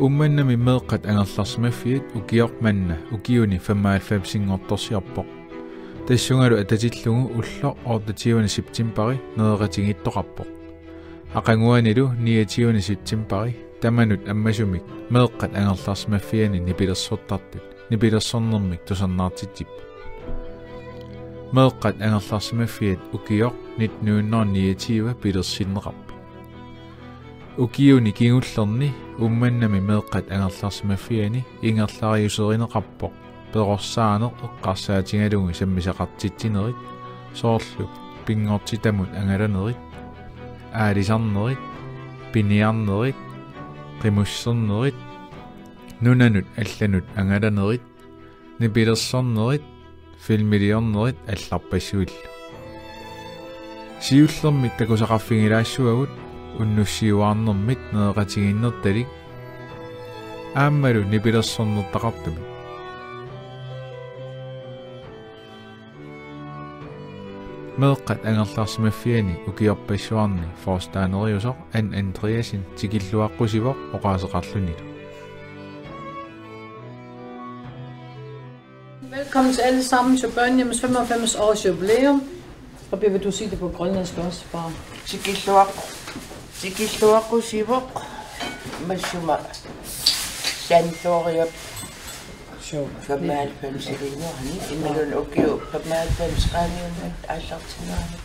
Ummanna mimmeeqqat angerlarsmaffiit ukiormanna ukiuni 95-singortorsiarpoq tassungalu atatillugu ullo ortatiuani septimpari neeqatingittoqarpoq aqanguanilu 29 septimpari tamanut ammasumik meeqqat angerlarsmaffiani nipilersortartut nipilersornermik tusarnaartitippu meeqqat angerlarsmaffiat ukior 1929 pilersinneqarpi ukiuni kingullerni ummannami meeqqat angerlarsmaffiani ingerlariuserineqarpoq peqorsaaneq eqqarsaatingalugu sammisaqartittinerit soorlu pinngortitamut angalanerit aalisarnerit piniarnerit qimussernerit nunanut allanut angalanerit nipilersornerit filmiliornerit allarpassuillu siullermik takusaqarfingilaassуагут уннуссиуаарнэрмит неэқатигиннерталик ааммалу нипилерсорнертақартуми meeqqat angerlarsmaffiani ukiorpassuarni forstaaneriusoq an Andreasin tikilluaqqusivoq oqaaseqarlunilu. Velkommen til alle sammen til børnehjemmets 95 års jubilæum. Og vil du sige det på grønlandsk også, far? Tikilluaqqusivoq massuma santoriap 95 iliuarni immalun ukiu 95 qaaniunat aallartinaani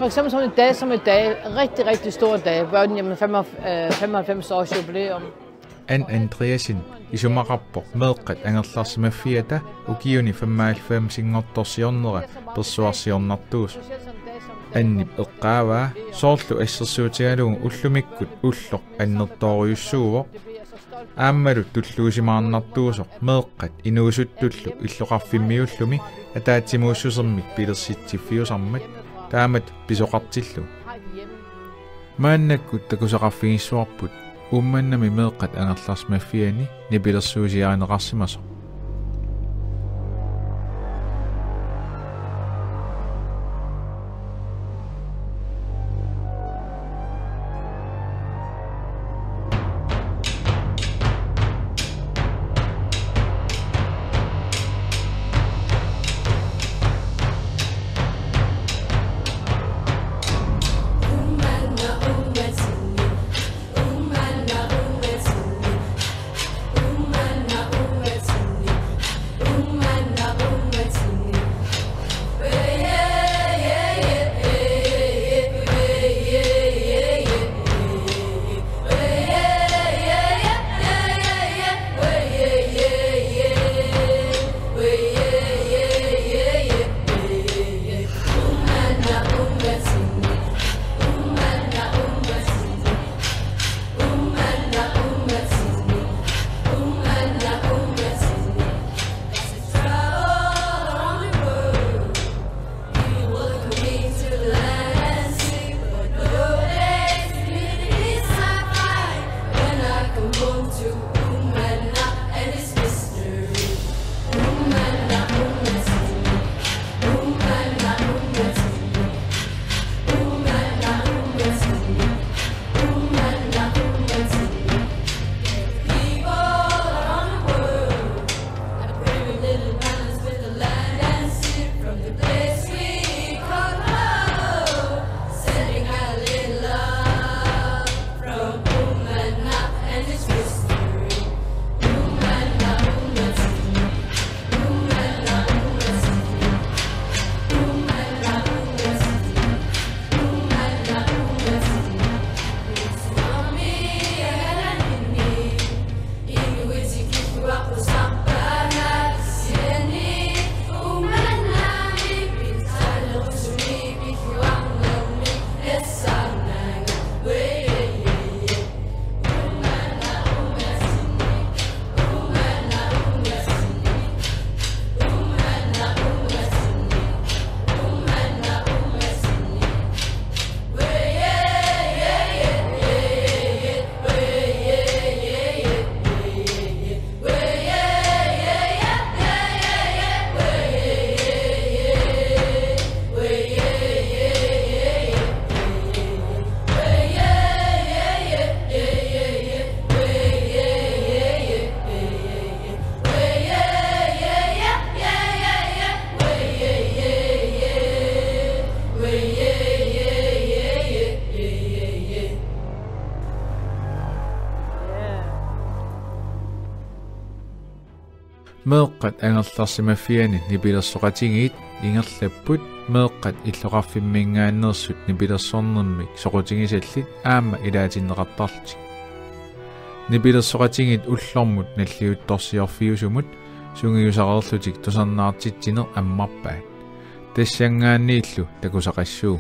for eksempel sådan en dag som i dag, rigtig, rigtig stor dag, børnehjemmet 95 års jubilæum. An Andreasin isumaqarpoq meeqqat angerlarsimafiata ukiuni 95 singortorsiornera persuarsiornartuus annip eqqaavaa soorlu assersuutigalugu ullumikkut ulloq annertooriussuuvoq aammalu tulluusimaarnartuusoq meeqqat inuusuttullu illoqarfimmiullumi ataatimuussusermik pilersitsiffiusarmat taamat pisoqartillu maannakkut takusaqarfigissuarput ummannami meeqqat angerlarsmaffiani nipilersuusiaaneqarsimasoq meeqqat angerlarsimafiani nipilersoqatingiit ingerlapput meeqqat illoqarfimmiingaannersut nipilersornermik soqutigisallit aama ilaatinneqartarlti nipilersoqatingit ullormut nalliuttorsiorfiusumut sungiusaqerlutik tusarnaartitsiner ammarpaat тассангааннииллу такусақассуу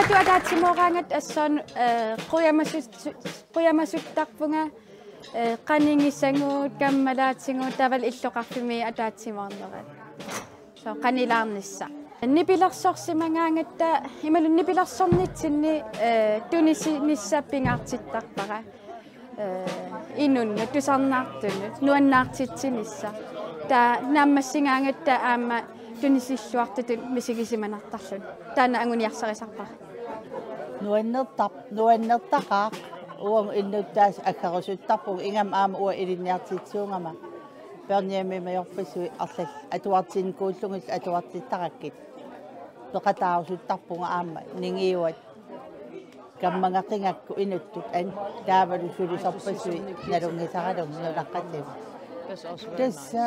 Imatu ataatsimooqaangat assoon quyamassuttaqpunga qaningissanguut kammalaatinguut taval illoqarfimi ataatsimornerat so qanilaarnissa nipilersorsimangaangatta imalu nipilersornitsinni tunisinissappingaartittarpara inunnu tusarnaartunut nuannaartitsinissa ta naammassingaangatta aamma tunisissuartutun misigisimanartarlun taana anguniarsarisarpara nuannertaqaaq uang innuttaas akkarusuttarpug ingam aama ua ilinniartitsuungama perniami majorpasui arlall atuartin kuullungil atuartittarakkit peqataarusuttarpunga aama ningiuat kammangaqingakku inuttut an taavalu sulisarpasui nalungisaralum nunaqqatim tassa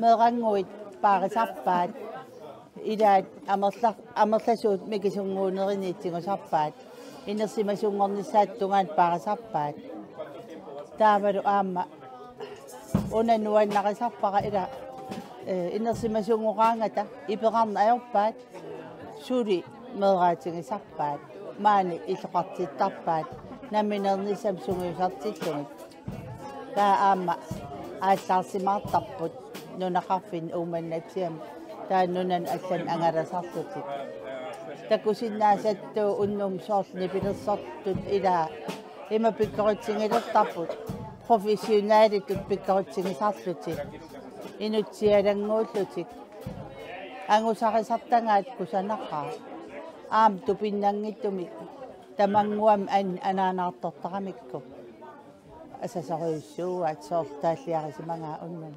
meeranguit paarisarpaat ilaat amerlasuut mikisunguunerinitsigusarpaat inersimasuungornissaattungaat paarisarpaat taavalu aama unanuannaqisarpara ila inersimasuungoqaangata ipeqarna ajorpaat suli meeraatigisarpaat maani illoqartittarpaat naminernisam sungiusartillungit taa aama ааllaарсимаартарпут нунақарфин ууманнатсиам тааннунан аллан ангаласартутик такусиннаасаттуу уннум соорни пилерсортут илаа има пиккорутсигилертарпут профессионаалитут пиккорутсигисарлутик инутсиалангууллутик ангусарисартангаат кусанаққаа аам тупиннангиттумик тамангуам анаанаарторторамикку асасориуссууат соортааллиарисимангаа уннан